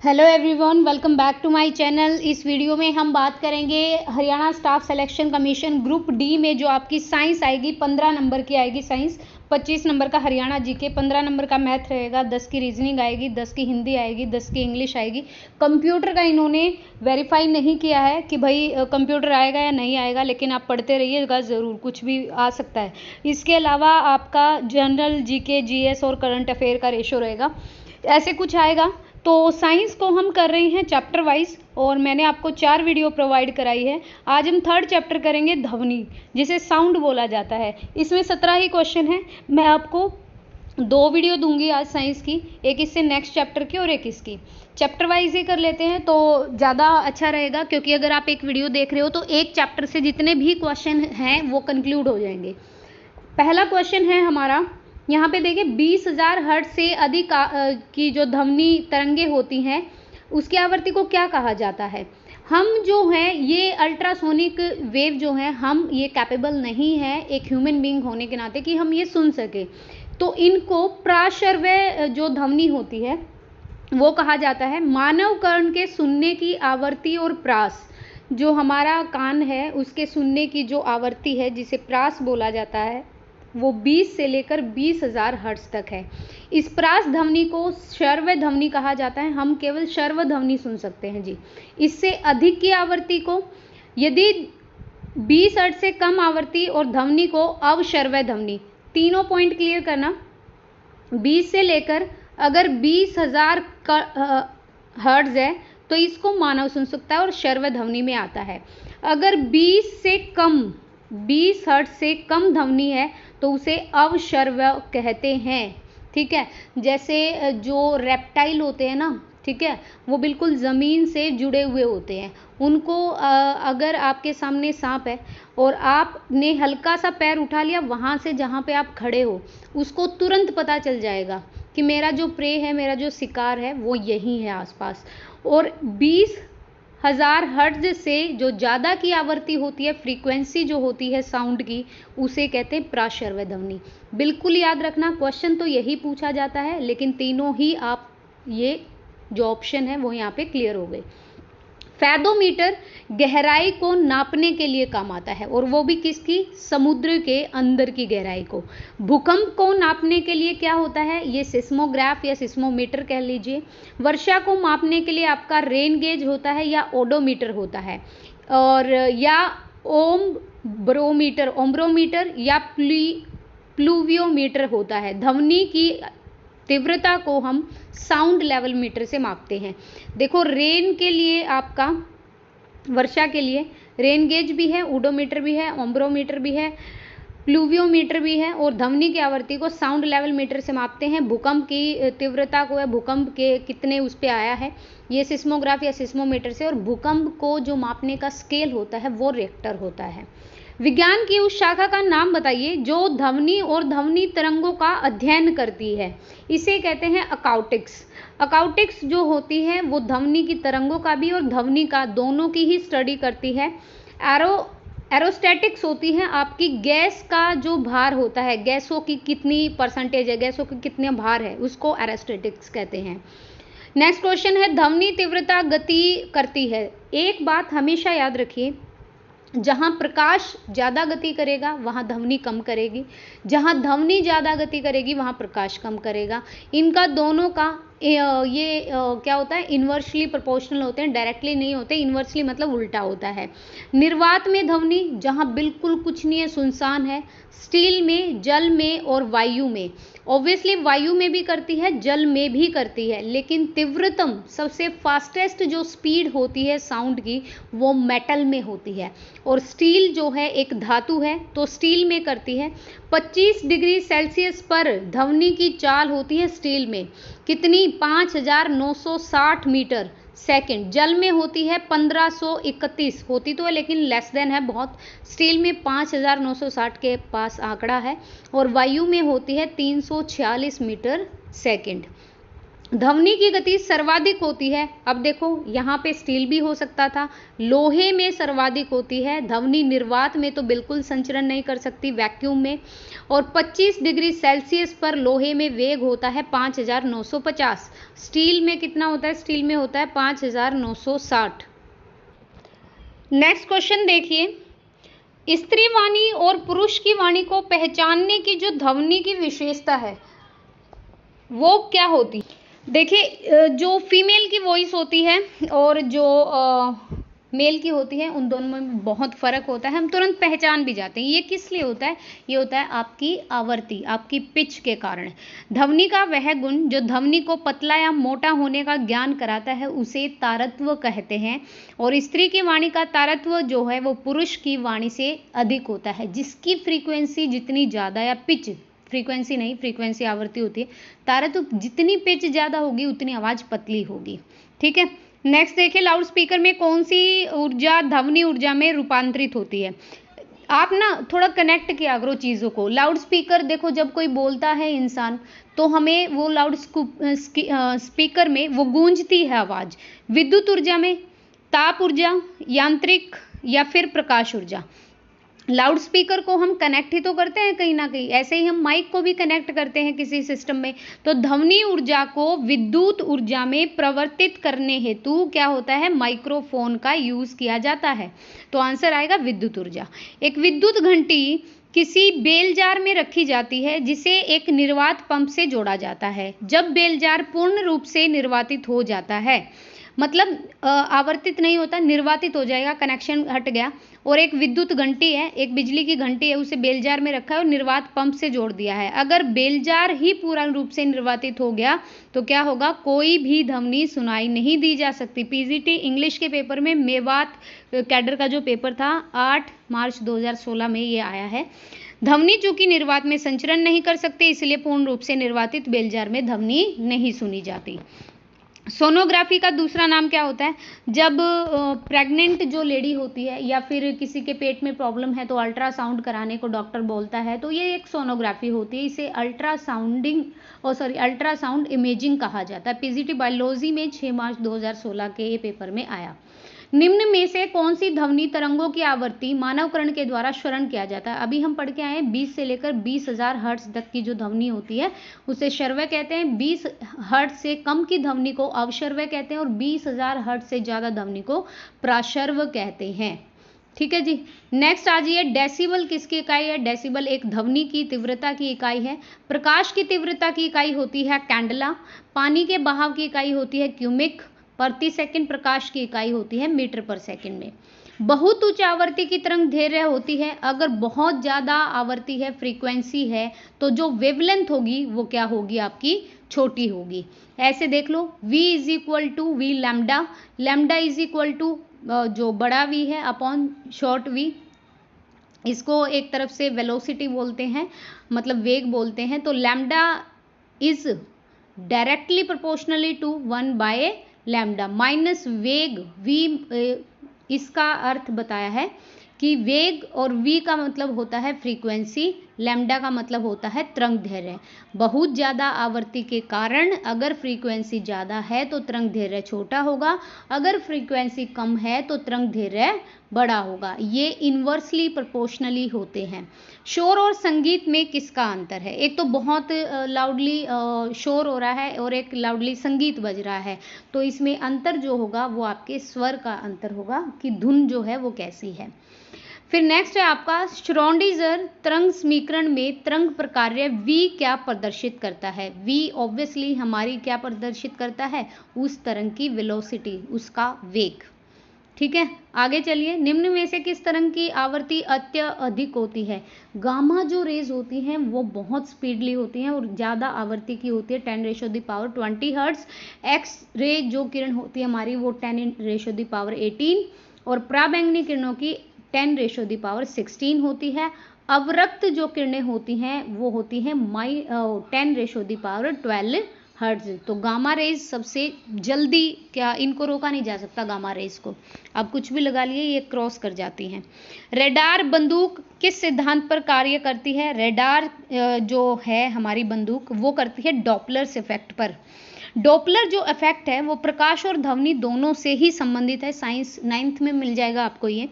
Hello everyone, welcome back to my channel. इस video में हम बात करेंगे Haryana staff selection commission group D में जो आपकी साइंस आएगी 15 नंबर की आएगी साइंस, 25 नंबर का हरियाणा जीके, 15 नंबर का मैथ रहेगा, 10 की रीजनिंग आएगी, 10 की हिंदी आएगी, 10 की इंग्लिश आएगी। कंप्यूटर का इन्होंने वेरीफाई नहीं किया है कि भाई कंप्यूटर आएगा या नहीं आएगा, लेकिन आप पढ़ते रहिएगा ज़रूर, कुछ भी आ सकता है। इसके अलावा आपका जनरल जीके, जीएस और करंट अफेयर का रेशो रहेगा, ऐसे कुछ आएगा। तो साइंस को हम कर रहे हैं चैप्टर वाइज और मैंने आपको 4 वीडियो प्रोवाइड कराई है। आज हम 3rd चैप्टर करेंगे ध्वनि, जिसे साउंड बोला जाता है। इसमें 17 ही क्वेश्चन हैं। मैं आपको 2 वीडियो दूंगी आज साइंस की, एक इससे नेक्स्ट चैप्टर की और एक इसकी। चैप्टर वाइज ही कर लेते हैं तो ज़्यादा अच्छा रहेगा, क्योंकि अगर आप एक वीडियो देख रहे हो तो एक चैप्टर से जितने भी क्वेश्चन हैं वो कंक्लूड हो जाएंगे। पहला क्वेश्चन है हमारा, यहाँ पे देखिए 20,000 हर्ट्ज से अधिक की जो ध्वनि तरंगे होती हैं उसकी आवृत्ति को क्या कहा जाता है। हम जो है ये अल्ट्रासोनिक वेव जो है, हम ये कैपेबल नहीं है एक ह्यूमन बीइंग होने के नाते कि हम ये सुन सके। तो इनको प्राश्रव्य जो ध्वनि होती है वो कहा जाता है। मानव कर्ण के सुनने की आवृत्ति और प्रास, जो हमारा कान है उसके सुनने की जो आवृत्ति है जिसे प्रास बोला जाता है, वो 20 से लेकर 20,000 हर्ट्ज तक है। इस प्रास ध्वनि को श्रव्य ध्वनि कहा जाता है। हम केवल श्रव्य ध्वनि सुन सकते हैं जी। इससे अधिक की आवृत्ति को, यदि 20 हर्ट्ज से कम आवृत्ति और ध्वनि को अवश्रव्य ध्वनि, तीनों पॉइंट क्लियर करना। 20 से लेकर अगर 20,000 हर्ट्ज है तो इसको मानव सुन सकता है और श्रव्य ध्वनि में आता है। अगर 20 हर्ट्ज से कम ध्वनि है तो उसे अवश्रव्य कहते हैं। ठीक है, जैसे जो रेप्टाइल होते हैं ना, ठीक है, वो बिल्कुल ज़मीन से जुड़े हुए होते हैं। उनको अगर आपके सामने सांप है और आपने हल्का सा पैर उठा लिया, वहाँ से जहाँ पे आप खड़े हो उसको तुरंत पता चल जाएगा कि मेरा जो प्रे है, मेरा जो शिकार है वो यहीं है आसपास। और 20,000 हर्ट्ज से जो ज़्यादा की आवृत्ति होती है, फ्रीक्वेंसी जो होती है साउंड की, उसे कहते हैं प्राश्रव्य ध्वनि। बिल्कुल याद रखना, क्वेश्चन तो यही पूछा जाता है, लेकिन तीनों ही आप ये जो ऑप्शन है वो यहाँ पे क्लियर हो गए। फैदोमीटर गहराई को नापने के लिए काम आता है, और वो भी किसकी, समुद्र के अंदर की गहराई को। भूकंप को नापने के लिए क्या होता है, ये सिस्मोग्राफ या सिस्मोमीटर कह लीजिए। वर्षा को मापने के लिए आपका रेन गेज होता है या ओडोमीटर होता है, और या ओम्ब्रोमीटर या प्लूवियोमीटर होता है। ध्वनि की तीव्रता को हम साउंड लेवल मीटर से मापते हैं। देखो, रेन के लिए आपका, वर्षा के लिए रेन गेज भी है, ओडोमीटर भी है, ओम्ब्रोमीटर भी है, प्लूवियोमीटर भी है, और ध्वनि की आवृत्ति को साउंड लेवल मीटर से मापते हैं। भूकंप की तीव्रता को है, भूकंप के कितने उस पे आया है, ये सिस्मोग्राफ या सिस्मोमीटर से। और भूकंप को जो मापने का स्केल होता है वो रिक्टर होता है। विज्ञान की उस शाखा का नाम बताइए जो ध्वनि और ध्वनि तरंगों का अध्ययन करती है। इसे कहते हैं अकाउस्टिक्स। अकाउस्टिक्स जो होती है वो ध्वनि की तरंगों का भी और ध्वनि का दोनों की ही स्टडी करती है। एरोस्टैटिक्स होती है आपकी गैस का जो भार होता है, गैसों की कितनी परसेंटेज है, गैसों की कितने भार है, उसको एरोस्टैटिक्स कहते हैं। नेक्स्ट क्वेश्चन है, ध्वनि तीव्रता गति करती है। एक बात हमेशा याद रखिए, जहाँ प्रकाश ज़्यादा गति करेगा वहाँ ध्वनि कम करेगी, जहाँ ध्वनि ज़्यादा गति करेगी वहाँ प्रकाश कम करेगा। इनका दोनों का क्या होता है, इन्वर्सली प्रोपोर्शनल होते हैं, डायरेक्टली नहीं होते। इन्वर्सली मतलब उल्टा होता है। निर्वात में ध्वनि, जहाँ बिल्कुल कुछ नहीं है, सुनसान है। स्टील में, जल में और वायु में। ऑब्वियसली वायु में भी करती है, जल में भी करती है, लेकिन तीव्रतम सबसे फास्टेस्ट जो स्पीड होती है साउंड की वो मेटल में होती है। और स्टील जो है एक धातु है, तो स्टील में करती है। 25 डिग्री सेल्सियस पर ध्वनि की चाल होती है स्टील में, कितनी, 5,960 मीटर सेकंड। जल में होती है 1531, होती तो है लेकिन लेस देन है बहुत। स्टील में 5,960 के पास आंकड़ा है, और वायु में होती है 346 मीटर सेकंड। ध्वनि की गति सर्वाधिक होती है। अब देखो यहाँ पे स्टील भी हो सकता था, लोहे में सर्वाधिक होती है। ध्वनि निर्वात में तो बिल्कुल संचरण नहीं कर सकती, वैक्यूम में। और 25 डिग्री सेल्सियस पर लोहे में वेग होता है 5950। स्टील में कितना होता है? स्टील में होता है 5960। नेक्स्ट क्वेश्चन देखिए, स्त्री वाणी और पुरुष की वाणी को पहचानने की जो ध्वनि की विशेषता है वो क्या होती? देखिए, जो फीमेल की वॉइस होती है और जो मेल की होती है, उन दोनों में बहुत फ़र्क होता है। हम तुरंत पहचान भी जाते हैं। ये किस लिए होता है? ये होता है आपकी आवृत्ति, आपकी पिच के कारण। ध्वनि का वह गुण जो ध्वनि को पतला या मोटा होने का ज्ञान कराता है उसे तारत्व कहते हैं। और स्त्री की वाणी का तारत्व जो है वो पुरुष की वाणी से अधिक होता है, जिसकी फ्रीक्वेंसी जितनी ज़्यादा, या पिच, फ्रीक्वेंसी नहीं, फ्रीक्वेंसी आवृत्ति होती है, तारत्व जितनी पिच ज़्यादा होगी उतनी आवाज़ पतली होगी। ठीक है। नेक्स्ट देखिए, लाउड स्पीकर में कौन सी ऊर्जा ध्वनि ऊर्जा में रूपांतरित होती है? आप ना थोड़ा कनेक्ट किया करो चीज़ों को। लाउड स्पीकर देखो, जब कोई बोलता है इंसान तो हमें वो लाउड स्पीकर में वो गूंजती है आवाज़। विद्युत ऊर्जा में, ताप ऊर्जा, यांत्रिक, या फिर प्रकाश ऊर्जा। लाउड स्पीकर को हम कनेक्ट ही तो करते हैं कहीं ना कहीं, ऐसे ही हम माइक को भी कनेक्ट करते हैं किसी सिस्टम में। तो ध्वनि ऊर्जा को विद्युत ऊर्जा में परिवर्तित करने हेतु क्या होता है? माइक्रोफोन का यूज किया जाता है। तो आंसर आएगा विद्युत ऊर्जा। एक विद्युत घंटी किसी बेलजार में रखी जाती है जिसे एक निर्वात पंप से जोड़ा जाता है। जब बेलजार पूर्ण रूप से निर्वातित हो जाता है, मतलब आवर्तित नहीं होता, निर्वातित हो जाएगा, कनेक्शन हट गया, और एक विद्युत घंटी है, एक बिजली की घंटी है, उसे बेलजार में रखा है और निर्वात पंप से जोड़ दिया है। अगर बेलजार ही पूर्ण रूप से निर्वातित हो गया तो क्या होगा? कोई भी ध्वनि सुनाई नहीं दी जा सकती। पीजीटी इंग्लिश के पेपर में मेवात कैडर का जो पेपर था 8 मार्च 2016 में ये आया है। ध्वनि चूंकि निर्वात में संचरण नहीं कर सकते, इसलिए पूर्ण रूप से निर्वातित बेलजार में ध्वनि नहीं सुनी जाती। सोनोग्राफी का दूसरा नाम क्या होता है? जब प्रेग्नेंट जो लेडी होती है या फिर किसी के पेट में प्रॉब्लम है तो अल्ट्रासाउंड कराने को डॉक्टर बोलता है, तो ये एक सोनोग्राफी होती है। इसे अल्ट्रासाउंड इमेजिंग कहा जाता है। पीजीटी बायोलॉजी में 6 मार्च 2016 के ये पेपर में आया। निम्न में से कौन सी ध्वनि तरंगों की आवृत्ति मानवकरण के द्वारा श्रवण किया जाता है? अभी हम पढ़ के आए हैं 20 से लेकर 20,000 हर्ट्ज तक की जो ध्वनि होती है उसे श्रव्य कहते हैं। 20 हर्ट्ज से कम की ध्वनि को अवश्रव्य कहते हैं और 20,000 हर्ट्ज से ज़्यादा ध्वनि को प्राश्रव्य कहते हैं। ठीक है जी। नेक्स्ट आ जाइए, डेसिबल किसकी इकाई है? डेसिबल एक ध्वनि की तीव्रता की इकाई है। प्रकाश की तीव्रता की इकाई होती है कैंडला। पानी के बहाव की इकाई होती है क्यूमिक। प्रति सेकंड प्रकाश की इकाई होती है मीटर पर सेकंड में। बहुत उच्च आवृत्ति की तरंग दैर्घ्य होती है। अगर बहुत ज़्यादा आवृत्ति है, फ्रीक्वेंसी है, तो जो वेवलेंथ होगी वो क्या होगी? आपकी छोटी होगी। ऐसे देख लो, v is equal to v lambda, lambda is equal to जो बड़ा v है अपॉन शॉर्ट v। इसको एक तरफ से वेलोसिटी बोलते हैं, मतलब वेग बोलते हैं। तो lambda is directly proportionally to 1 by lambda minus वेग v। इसका अर्थ बताया है कि वेग और v का मतलब होता है फ्रीक्वेंसी, लैम्डा का मतलब होता है तरंग दैर्घ्य। बहुत ज़्यादा आवृत्ति के कारण अगर फ्रीक्वेंसी ज़्यादा है तो तरंग दैर्घ्य छोटा होगा, अगर फ्रीक्वेंसी कम है तो तरंग दैर्घ्य बड़ा होगा। ये इन्वर्सली प्रोपोर्शनली होते हैं। शोर और संगीत में किसका अंतर है? एक तो बहुत लाउडली शोर हो रहा है और एक लाउडली संगीत बज रहा है, तो इसमें अंतर जो होगा वो आपके स्वर का अंतर होगा कि धुन जो है वो कैसी है। फिर नेक्स्ट है आपका श्रोडिंगर तरंग समीकरण में तरंग प्रकार्य v क्या प्रदर्शित करता है? v ऑब्वियसली हमारी क्या प्रदर्शित करता है? उस तरंग की वेलोसिटी, उसका वेग। ठीक है, आगे चलिए। निम्न में से किस तरंग की आवृत्ति अत्यधिक होती है? गामा जो रेज होती हैं वो बहुत स्पीडली होती हैं और ज़्यादा आवृत्ति की होती है, 10⁻20 हर्ट्ज। एक्स रे जो किरण होती है हमारी वो 10⁻18, और पराबैंगनी किरणों की 10⁻16 होती है। अवरक्त जो किरणें होती हैं वो होती हैं 10⁻12 हर्ट्ज। तो गामा रेज सबसे जल्दी, क्या इनको रोका नहीं जा सकता गामा रेज को, अब कुछ भी लगा लिए ये क्रॉस कर जाती हैं। रेडार बंदूक किस सिद्धांत पर कार्य करती है? रेडार जो है हमारी बंदूक वो करती है डॉपलर्स इफेक्ट पर। डॉपलर जो इफेक्ट है वो प्रकाश और ध्वनि दोनों से ही संबंधित है। साइंस 9th में मिल जाएगा आपको ये।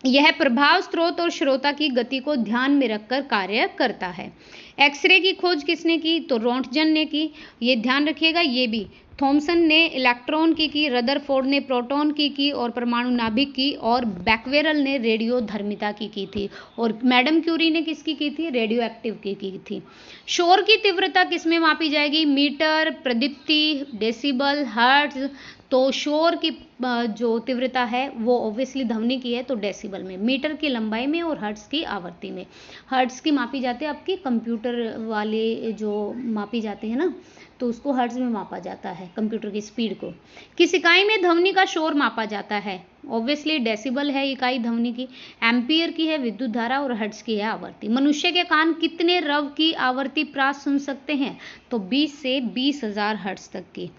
यह प्रभाव स्रोत और श्रोता की गति को ध्यान में रखकर कार्य करता है। एक्सरे की खोज किसने की? तो रोंटगन ने की। ये ध्यान रखिएगा। ये भी थॉमसन ने इलेक्ट्रॉन की, रदरफोर्ड ने प्रोटॉन की और परमाणु नाभिक की, और बैक्वेरल ने रेडियोधर्मिता की थी। और मैडम क्यूरी ने किसकी की थी? रेडियो एक्टिव की थी। शोर की तीव्रता किस में मापी जाएगी? मीटर, प्रदीप्ति, डेसिबल, हर्ट्ज। तो शोर की जो तीव्रता है वो ऑब्वियसली ध्वनि की है तो डेसिबल में, मीटर की लंबाई में और हर्ट्ज की आवृत्ति में। हर्ट्ज की मापी जाती है आपकी कंप्यूटर वाले जो मापी जाते हैं ना, तो उसको हर्ट्ज में मापा जाता है कंप्यूटर की स्पीड को। किस इकाई में ध्वनि का शोर मापा जाता है? ऑब्वियसली डेसिबल है इकाई ध्वनि की, एम्पियर की है विद्युत धारा और हर्ट्ज की है आवृत्ति। मनुष्य के कान कितने रव की आवृत्ति प्राप्त सुन सकते हैं? तो 20 से 20,000 हर्ट्ज तक की।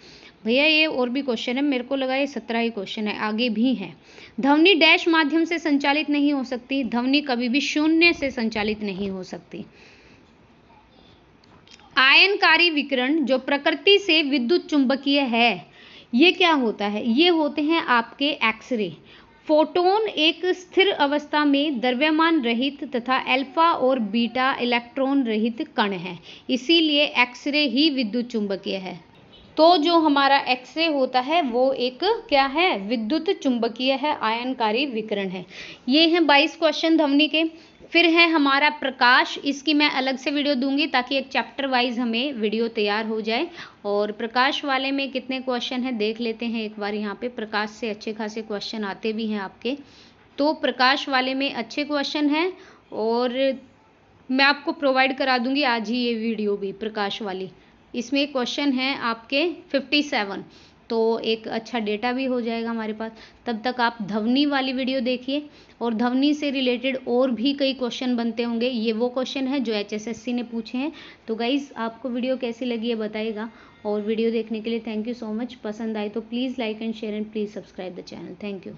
भैया ये और भी क्वेश्चन है, मेरे को लगा ये 17 ही क्वेश्चन है, आगे भी है। ध्वनि डैश माध्यम से संचालित नहीं हो सकती? ध्वनि कभी भी शून्य से संचालित नहीं हो सकती। आयनकारी विकिरण जो प्रकृति से विद्युत चुंबकीय है, ये क्या होता है? ये होते हैं आपके एक्सरे। फोटोन एक स्थिर अवस्था में द्रव्यमान रहित तथा अल्फा और बीटा इलेक्ट्रॉन रहित कण है, इसीलिए एक्सरे ही विद्युत चुंबकीय है। तो जो हमारा एक्सरे होता है वो एक क्या है? विद्युत चुंबकीय है, आयनकारी विकिरण है। ये हैं 22 क्वेश्चन ध्वनि के। फिर है हमारा प्रकाश, इसकी मैं अलग से वीडियो दूंगी ताकि एक चैप्टर वाइज हमें वीडियो तैयार हो जाए। और प्रकाश वाले में कितने क्वेश्चन हैं देख लेते हैं एक बार। यहाँ पे प्रकाश से अच्छे खासे क्वेश्चन आते भी हैं आपके, तो प्रकाश वाले में अच्छे क्वेश्चन हैं और मैं आपको प्रोवाइड करा दूंगी आज ही ये वीडियो भी प्रकाश वाली। इसमें क्वेश्चन है आपके 57, तो एक अच्छा डेटा भी हो जाएगा हमारे पास। तब तक आप ध्वनि वाली वीडियो देखिए, और ध्वनि से रिलेटेड और भी कई क्वेश्चन बनते होंगे। ये वो क्वेश्चन है जो HSSC ने पूछे हैं। तो गाइज़ आपको वीडियो कैसी लगी है बताइएगा, और वीडियो देखने के लिए थैंक यू सो मच। पसंद आए तो please like and share and please subscribe the channel. Thank you.